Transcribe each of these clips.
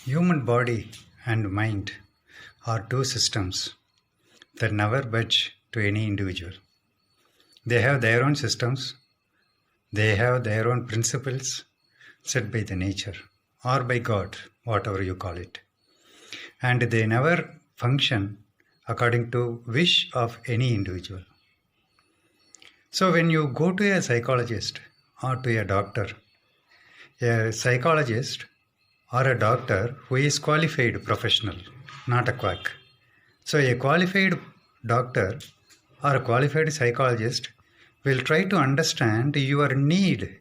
Human body and mind are two systems that never budge to any individual. They have their own systems, they have their own principles set by the nature or by God, whatever you call it. And they never function according to wish of any individual. So when you go to a psychologist or to a doctor, a psychologist or a doctor who is qualified professional, not a quack. So a qualified doctor or a qualified psychologist will try to understand your need,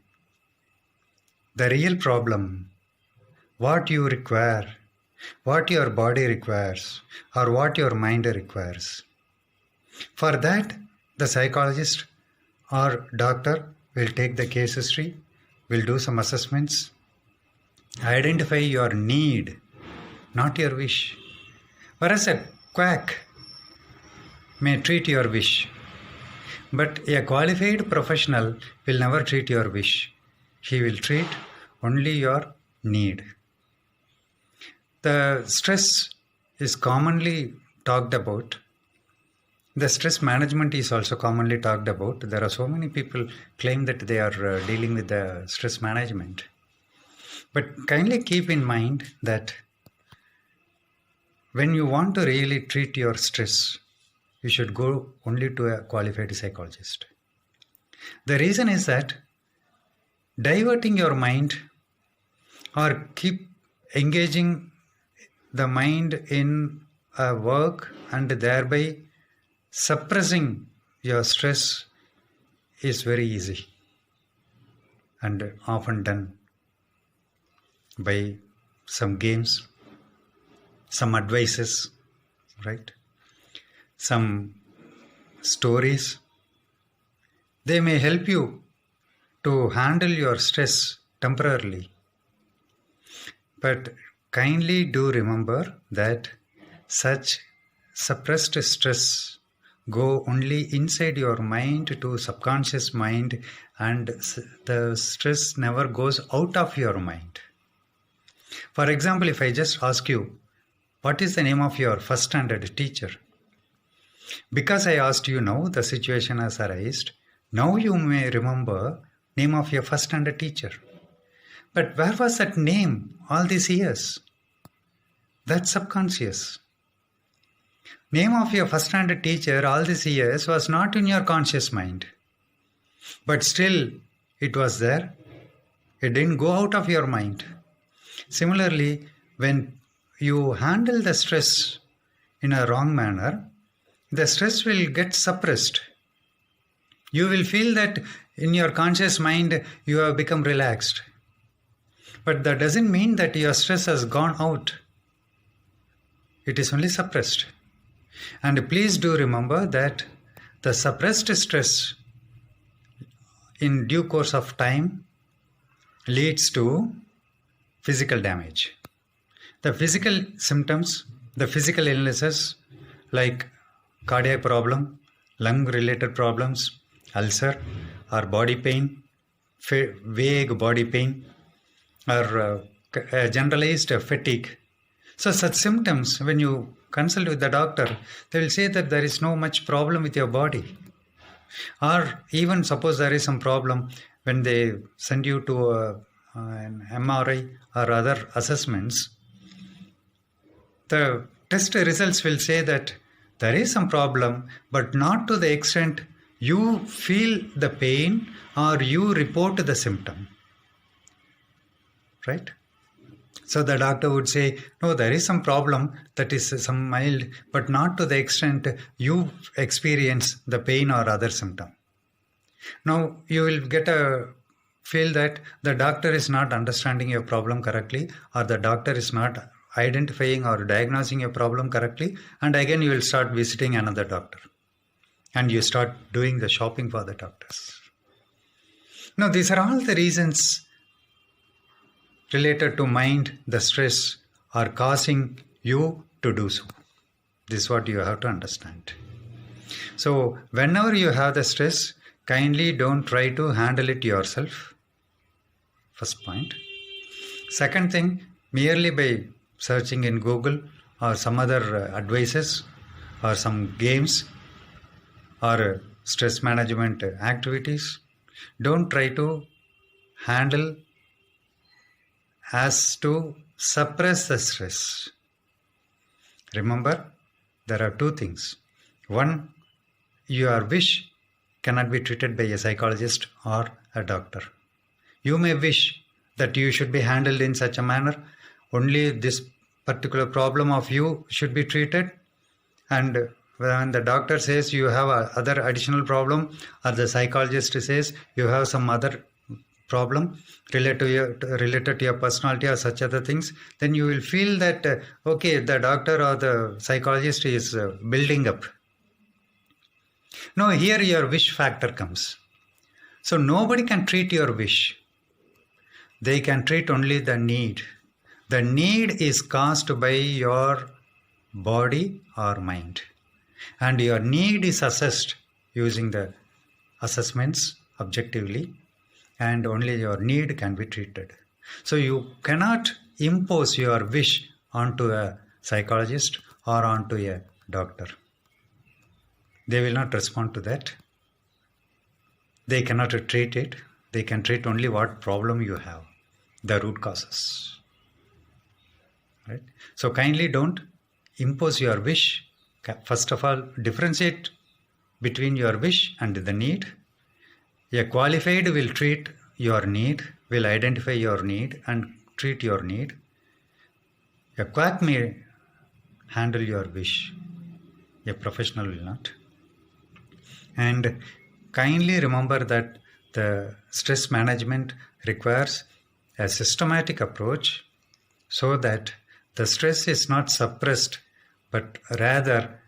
the real problem, what you require, what your body requires, or what your mind requires. For that, the psychologist or doctor will take the case history, will do some assessments, identify your need, not your wish. Whereas a quack may treat your wish, but a qualified professional will never treat your wish. He will treat only your need. The stress is commonly talked about. The stress management is also commonly talked about. There are so many people claim that they are dealing with the stress management. But kindly keep in mind that when you want to really treat your stress, you should go only to a qualified psychologist. The reason is that diverting your mind or keep engaging the mind in a work and thereby suppressing your stress is very easy and often done by some games, some advices, right? Some stories. They may help you to handle your stress temporarily. But kindly do remember that such suppressed stress go only inside your mind to subconscious mind, and the stress never goes out of your mind. For example, if I just ask you, what is the name of your first standard teacher? Because I asked you now, the situation has arisen. Now you may remember name of your first standard teacher. But where was that name all these years? That's subconscious. Name of your first standard teacher all these years was not in your conscious mind. But still, it was there. It didn't go out of your mind. Similarly, when you handle the stress in a wrong manner, the stress will get suppressed. You will feel that in your conscious mind you have become relaxed. But that doesn't mean that your stress has gone out. It is only suppressed. And please do remember that the suppressed stress in due course of time leads to physical damage. The physical symptoms, the physical illnesses like cardiac problem, lung related problems, ulcer or body pain, vague body pain or generalized fatigue. So such symptoms, when you consult with the doctor, they will say that there is no much problem with your body. Or even suppose there is some problem, when they send you to an MRI or other assessments, the test results will say that there is some problem, but not to the extent you feel the pain or you report the symptom. Right? So the doctor would say, no, there is some problem, that is some mild, but not to the extent you experience the pain or other symptom. Now you will feel that the doctor is not understanding your problem correctly, or the doctor is not identifying or diagnosing your problem correctly, and again you will start visiting another doctor and you start doing the shopping for the doctors. Now these are all the reasons related to mind, the stress are causing you to do so. This is what you have to understand. So whenever you have the stress, kindly don't try to handle it yourself. First point. Second thing, merely by searching in Google or some other advices or some games or stress management activities. Don't try to handle as to suppress the stress. Remember, there are two things. One, your wish cannot be treated by a psychologist or a doctor. You may wish that you should be handled in such a manner, only this particular problem of you should be treated, and when the doctor says you have other additional problem, or the psychologist says you have some other problem related to your personality or such other things, then you will feel that okay, the doctor or the psychologist is building up. No, here your wish factor comes. So nobody can treat your wish. They can treat only the need. The need is caused by your body or mind, and your need is assessed using the assessments objectively, and only your need can be treated. So you cannot impose your wish onto a psychologist or onto a doctor. They will not respond to that. They cannot treat it. They can treat only what problem you have, the root causes. Right? So kindly don't impose your wish. First of all, differentiate between your wish and the need. A qualified will treat your need, will identify your need and treat your need. A quack may handle your wish. A professional will not. And kindly remember that the stress management requires a systematic approach so that the stress is not suppressed, but rather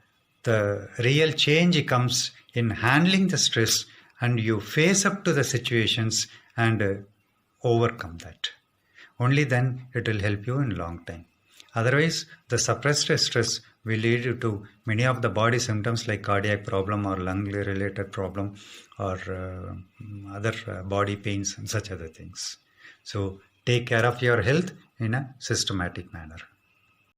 the real change comes in handling the stress, and you face up to the situations and overcome that. Only then it will help you in long time. Otherwise, the suppressed stress will lead you to many of the body symptoms like cardiac problem or lung related problem or other body pains and such other things. So take care of your health in a systematic manner.